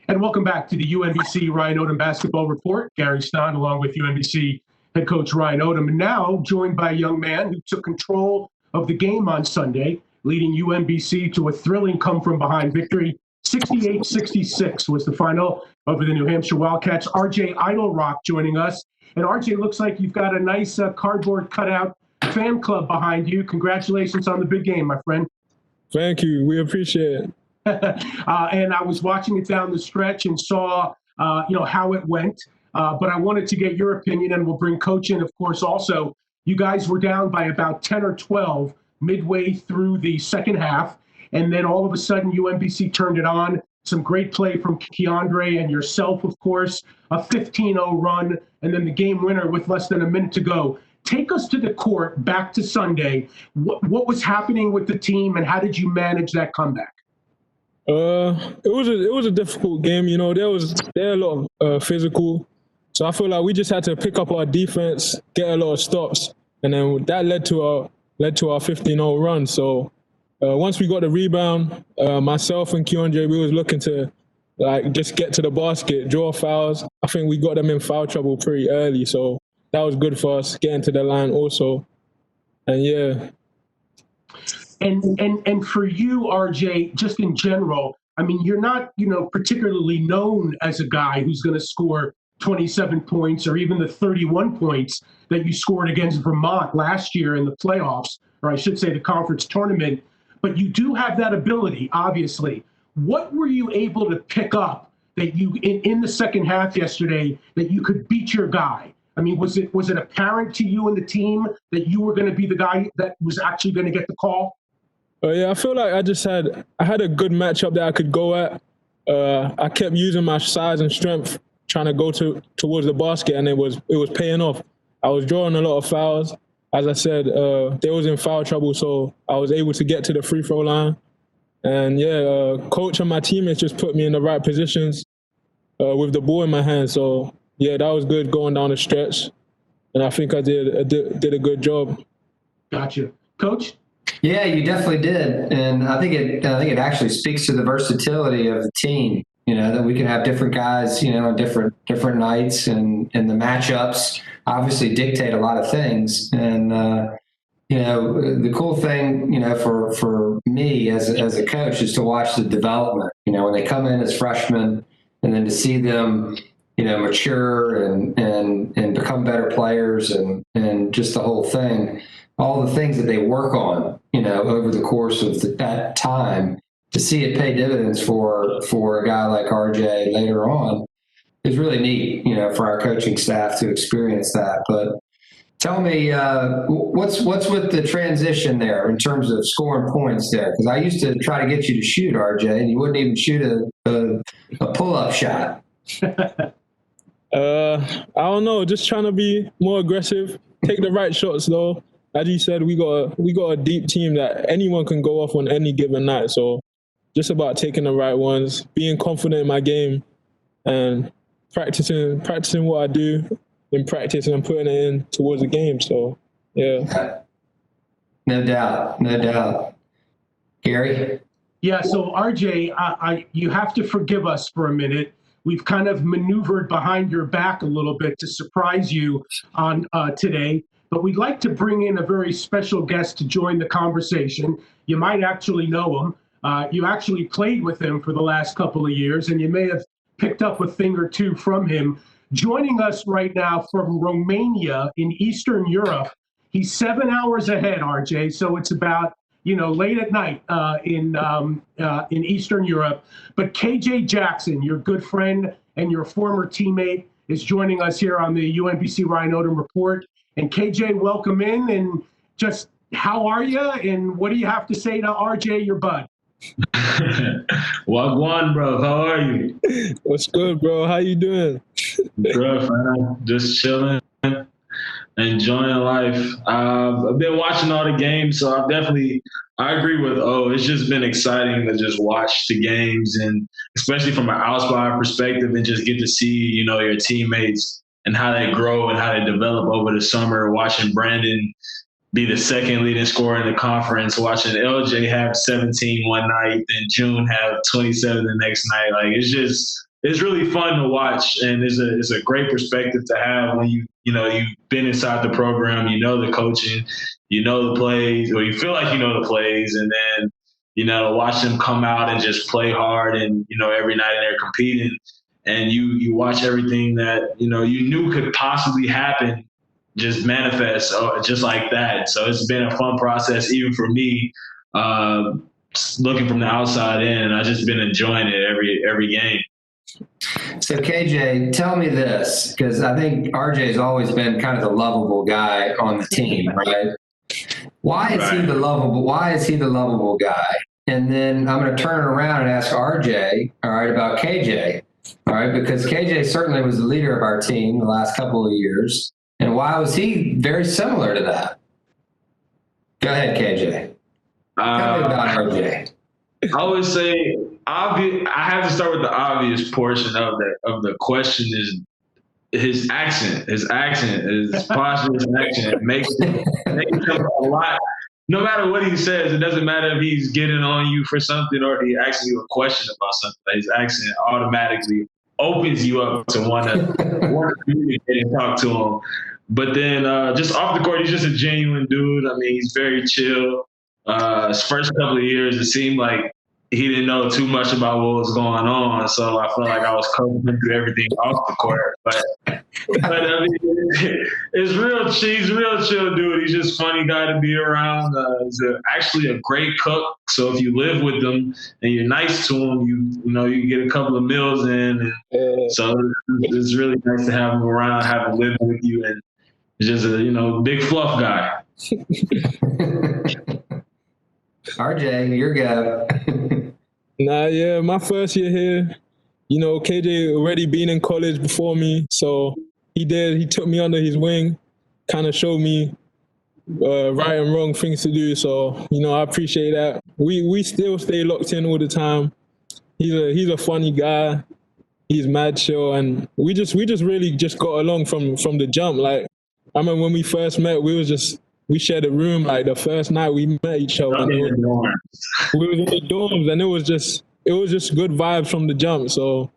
And welcome back to the UMBC Ryan Odom Basketball Report. Gary Stein along with UMBC head coach Ryan Odom, and now joined by a young man who took control of the game on Sunday, leading UMBC to a thrilling come-from-behind victory. 68-66 was the final over the New Hampshire Wildcats. RJ Eytle-Rock joining us. And RJ, looks like you've got a nice cardboard cutout fan club behind you. Congratulations on the big game, my friend. Thank you. We appreciate it. And I was watching it down the stretch and saw, how it went. But I wanted to get your opinion, and we'll bring Coach in, of course, also. You guys were down by about 10 or 12 midway through the second half, and then all of a sudden UMBC turned it on. Some great play from Keandre and yourself, of course, a 15-0 run, and then the game winner with less than a minute to go. Take us to the court back to Sunday. What was happening with the team, and how did you manage that comeback? It was a difficult game. You know, there a lot of physical. So I feel like we just had to pick up our defense, get a lot of stops, and then that led to our 15-0 run. So once we got the rebound, myself and Keandre, we was looking to just get to the basket, draw fouls. I think we got them in foul trouble pretty early, so that was good for us getting to the line also. And yeah. And for you, RJ, just in general, I mean, you're not, particularly known as a guy who's going to score 27 points or even the 31 points that you scored against Vermont last year in the playoffs, or I should say the conference tournament. But you do have that ability, obviously. What were you able to pick up that you in the second half yesterday that you could beat your guy? I mean, was it apparent to you and the team that you were going to be the guy that was actually going to get the call? Yeah, I feel like I had a good matchup that I could go at. I kept using my size and strength, trying to go towards the basket, and it was paying off. I was drawing a lot of fouls. As I said, they was in foul trouble, so I was able to get to the free throw line. And yeah, coach and my teammates just put me in the right positions with the ball in my hand. So yeah, that was good going down the stretch, and I think I did a good job. Gotcha, Coach. Yeah, you definitely did, and I think it actually speaks to the versatility of the team. That we can have different guys, on different nights, and the matchups obviously dictate a lot of things. And the cool thing, for me as a coach is to watch the development. When they come in as freshmen, and then to see them, mature and become better players, and just the whole thing. All the things that they work on, over the course of that time, to see it pay dividends for a guy like RJ later on is really neat, for our coaching staff to experience that. But tell me, what's with the transition there in terms of scoring points there? Because I used to try to get you to shoot, RJ, and you wouldn't even shoot a pull-up shot. I don't know, just trying to be more aggressive, take the right shots though. As you said, we got a deep team that anyone can go off on any given night. So just about taking the right ones, being confident in my game, and practicing what I do in practice and putting it in towards the game. So yeah. No doubt. Gary? Yeah, so RJ, you have to forgive us for a minute. We've kind of maneuvered behind your back a little bit to surprise you on today. But we'd like to bring in a very special guest to join the conversation. You might actually know him. You actually played with him for the last couple of years, and you may have picked up a thing or two from him. Joining us right now from Romania in Eastern Europe. He's 7 hours ahead, RJ, so it's about late at night in Eastern Europe. But KJ Jackson, your good friend and your former teammate, is joining us here on the UMBC Ryan Odom Report. And KJ, welcome in, and just how are you, and what do you have to say to RJ, your bud? Wagwan, bro. How are you? What's good, bro? How you doing? Bro, man. Just chilling, enjoying life. I've been watching all the games, so I agree with it's just been exciting to just watch the games, and especially from an outside perspective, and just get to see, your teammates and how they grow and how they develop over the summer, watching Brandon be the second leading scorer in the conference, watching LJ have 17 one night, then June have 27 the next night. Like, it's just it's really fun to watch, and it's a great perspective to have when you've been inside the program, the coaching, the plays, or you feel like the plays, and then watch them come out and just play hard, and every night they're competing, and you watch everything that you knew could possibly happen just manifest just like that. So it's been a fun process, even for me, looking from the outside in, and I've just been enjoying it every game. So KJ, tell me this, because I think RJ's always been kind of the lovable guy on the team, right? Why is he the lovable guy? And then I'm going to turn it around and ask RJ, all right, about KJ, all right, because KJ certainly was the leader of our team the last couple of years. And why was he very similar to that? Go ahead, KJ. Tell me about RJ. I would say I have to start with the obvious portion of the question is his accent. His posture, his accent makes him a lot. No matter what he says, it doesn't matter if he's getting on you for something or he asks you a question about something. His accent automatically opens you up to want to communicate and talk to him. But then just off the court, he's just a genuine dude. I mean, he's very chill. His first couple of years, it seemed like he didn't know too much about what was going on. So I felt like I was covering through everything off the court. But I mean, he's a real chill dude. He's just a funny guy to be around. He's actually a great cook. So if you live with him and you're nice to him, you get a couple of meals in. And so it's really nice to have him around, have him living with you, and just a big fluff guy. RJ, your go. Yeah, my first year here, KJ already been in college before me, so he took me under his wing, kind of showed me right and wrong things to do. So I appreciate that. We still stay locked in all the time. He's a funny guy. He's mad chill, and we just really just got along from the jump. Like, I remember when we first met, we shared a room. Like the first night we met each other, we was in the dorms, and it was just good vibes from the jump. So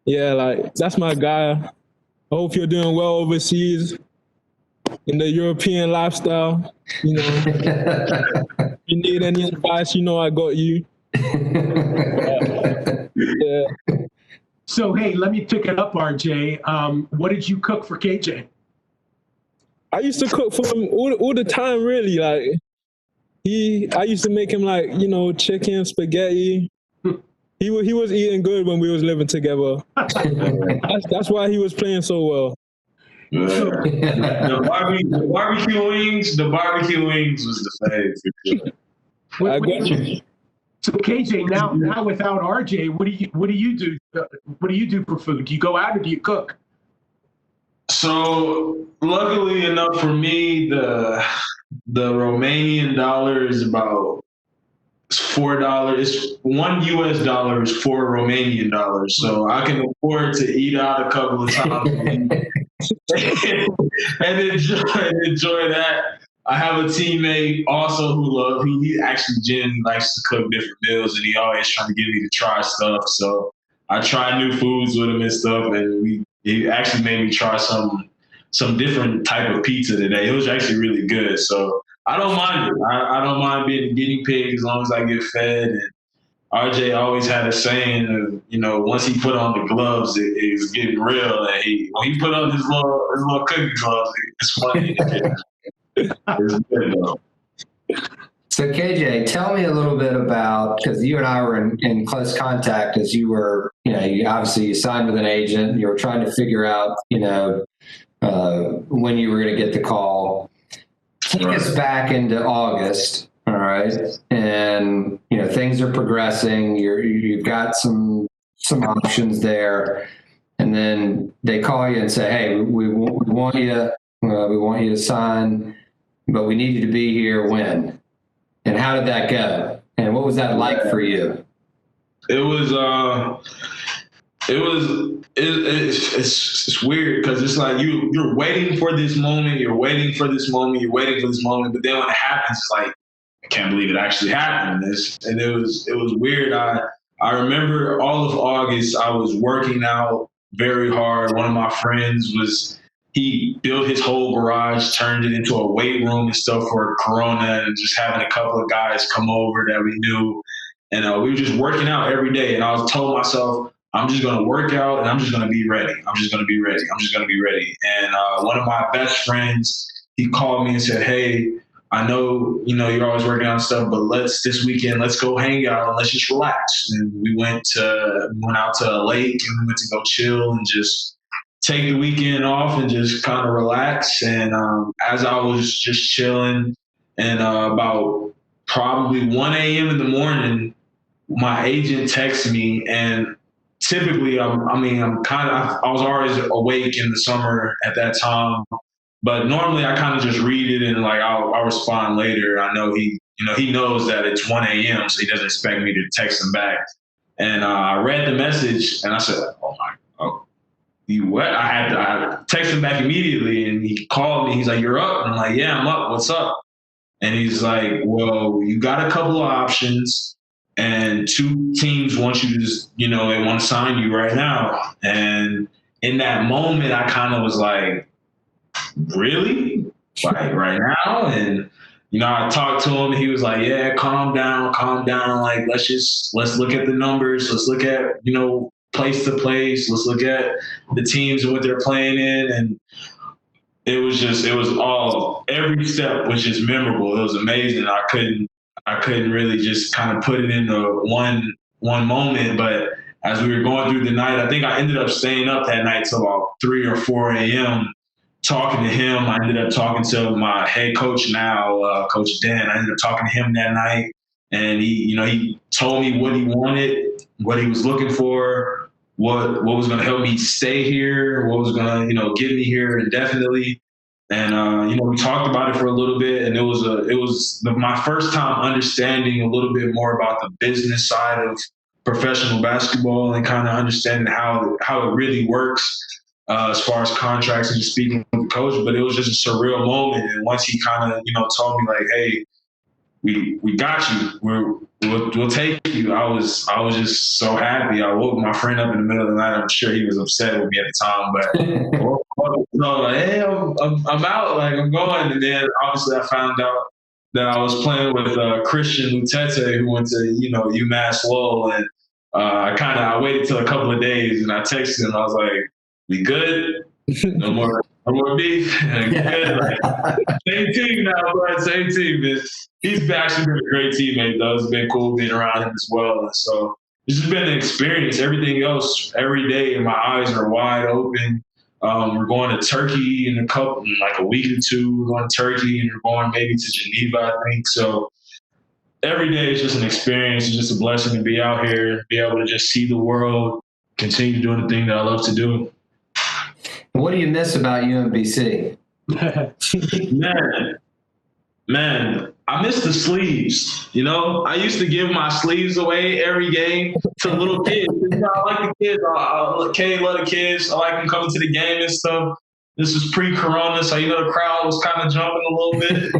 yeah, like that's my guy. I hope you're doing well overseas in the European lifestyle. If you need any advice, I got you. Yeah. So hey, let me pick it up, RJ. What did you cook for KJ? I used to cook for him all the time, really. Like I used to make him like, chicken, spaghetti. He was eating good when we was living together. That's why he was playing so well. The barbecue wings was the favorite. I got you. So KJ, now without RJ, what do you do? What do you do for food? Do you go out or do you cook? So luckily enough for me, the Romanian dollar is about $4. It's $1 US is $4 Romanian dollars. So I can afford to eat out a couple of times and enjoy that. I have a teammate also who he actually genuinely likes to cook different meals, and he always trying to get me to try stuff. So I try new foods with him and stuff, and he actually made me try some different type of pizza today. It was actually really good. So I don't mind it. I don't mind being a guinea pig as long as I get fed. And RJ always had a saying of, once he put on the gloves, it's getting real. And when he put on his little cookie gloves, it's funny. It's good though. So KJ, tell me a little bit about, because you and I were in close contact as you were, you obviously signed with an agent. You were trying to figure out, when you were going to get the call. Take us back into August, all right? And, things are progressing. You've got some options there. And then they call you and say, hey, we want you to sign, but we need you to be here when? And how did that go? And what was that like for you? It's weird because it's like you're waiting for this moment, but then when it happens, it's like, I can't believe it actually happened. And it was weird. I I remember all of August, I was working out very hard. One of my friends he built his whole garage, turned it into a weight room and stuff for Corona, and just having a couple of guys come over that we knew. And we were just working out every day. And I was told myself, I'm just going to work out and I'm just going to be ready. I'm just going to be ready. I'm just going to be ready. And one of my best friends, he called me and said, hey, I know, you're always working on stuff, but this weekend, let's go hang out and let's just relax. And we went out to a lake and we went to go chill and just take the weekend off and just kind of relax. And as I was just chilling and about probably 1 a.m. in the morning, my agent texted me, and typically, I was always awake in the summer at that time, but normally I kind of just read it and I'll respond later. I know he knows that it's 1 a.m., so he doesn't expect me to text him back. And I read the message and I said, oh, you what? I texted him back immediately, and he called me. He's like, you're up? And I'm like, yeah, I'm up. What's up? And he's like, well, you got a couple of options. And 2 teams want you to just, they want to sign you right now. And in that moment, I kind of was like, really? Like right now? And, I talked to him. He was like, yeah, calm down. Like, let's look at the numbers. Let's look at, place to place. Let's look at the teams and what they're playing in. And every step was just memorable. It was amazing. I couldn't really just kind of put it into one moment. But as we were going through the night, I think I ended up staying up that night till about 3 or 4 a.m. talking to him. I ended up talking to my head coach now, Coach Dan. I ended up talking to him that night, and he told me what he wanted, what he was looking for, what was going to help me stay here, what was going to get me here indefinitely. And we talked about it for a little bit, and it was my first time understanding a little bit more about the business side of professional basketball and kind of understanding how it really works as far as contracts and just speaking with the coach. But it was just a surreal moment. And once he kind of told me like, hey, we got you. We'll take you. I was just so happy. I woke my friend up in the middle of the night. I'm sure he was upset with me at the time, but hey, I'm out. Like, I'm going. And then obviously I found out that I was playing with Christian Lutete, who went to UMass Lowell, and I waited till a couple of days, and I texted him. I was like, "We good? No more beef. Good. Same team now, bro. Same team." He's actually been a great teammate, though. It's been cool being around him as well. And so it's just been an experience. Everything else, every day, and my eyes are wide open. We're going to Turkey in a week or two. We're going to Turkey, and we're going maybe to Geneva, I think. So every day is just an experience. It's just a blessing to be out here, be able to just see the world, continue doing the thing that I love to do. What do you miss about UMBC? Man, I miss the sleeves. I used to give my sleeves away every game to little kids. I like the kids. I love the kids. I like them coming to the game and stuff. This was pre-corona, so the crowd was kind of jumping a little bit.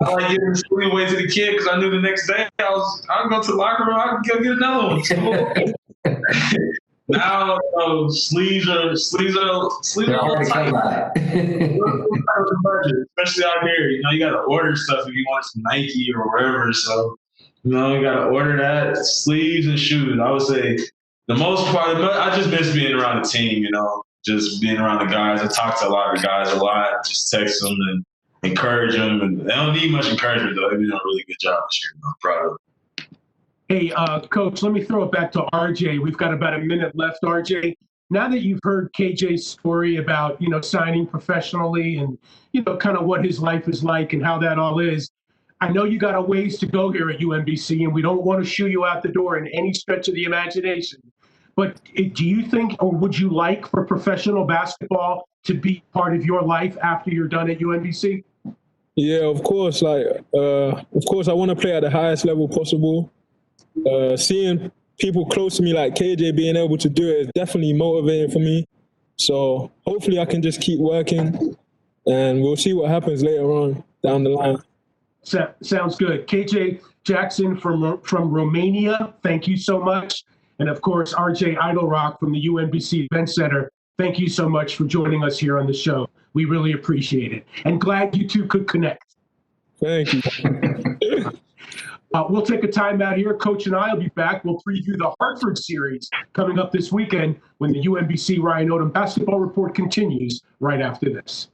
I like giving the sleeve away to the kid because I knew the next day I'd go to the locker room. I could go get another one. Now sleeves are hard to come by. Especially out here, you got to order stuff if you want some Nike or wherever. So, you got to order that, sleeves and shoes. I would say the most part, I just miss being around the team. Just being around the guys. I talk to a lot of the guys a lot. Just text them and encourage them, and they don't need much encouragement though. They've been doing a really good job this year. I'm proud of them. Hey, Coach, let me throw it back to RJ. We've got about a minute left, RJ. Now that you've heard KJ's story about, signing professionally and, kind of what his life is like and how that all is, I know you got a ways to go here at UMBC, and we don't want to shoo you out the door in any stretch of the imagination. But do you think, or would you like for professional basketball to be part of your life after you're done at UMBC? Yeah, of course. I want to play at the highest level possible. Seeing people close to me like KJ being able to do it is definitely motivating for me. So hopefully I can just keep working, and we'll see what happens later on down the line. Sounds good. KJ, Jackson from Romania, thank you so much. And of course, RJ Eytle-Rock from the UMBC Event Center, thank you so much for joining us here on the show. We really appreciate it. And glad you two could connect. Thank you. We'll take a time out here. Coach and I will be back. We'll preview the Hartford series coming up this weekend when the UMBC Ryan Odom Basketball Report continues right after this.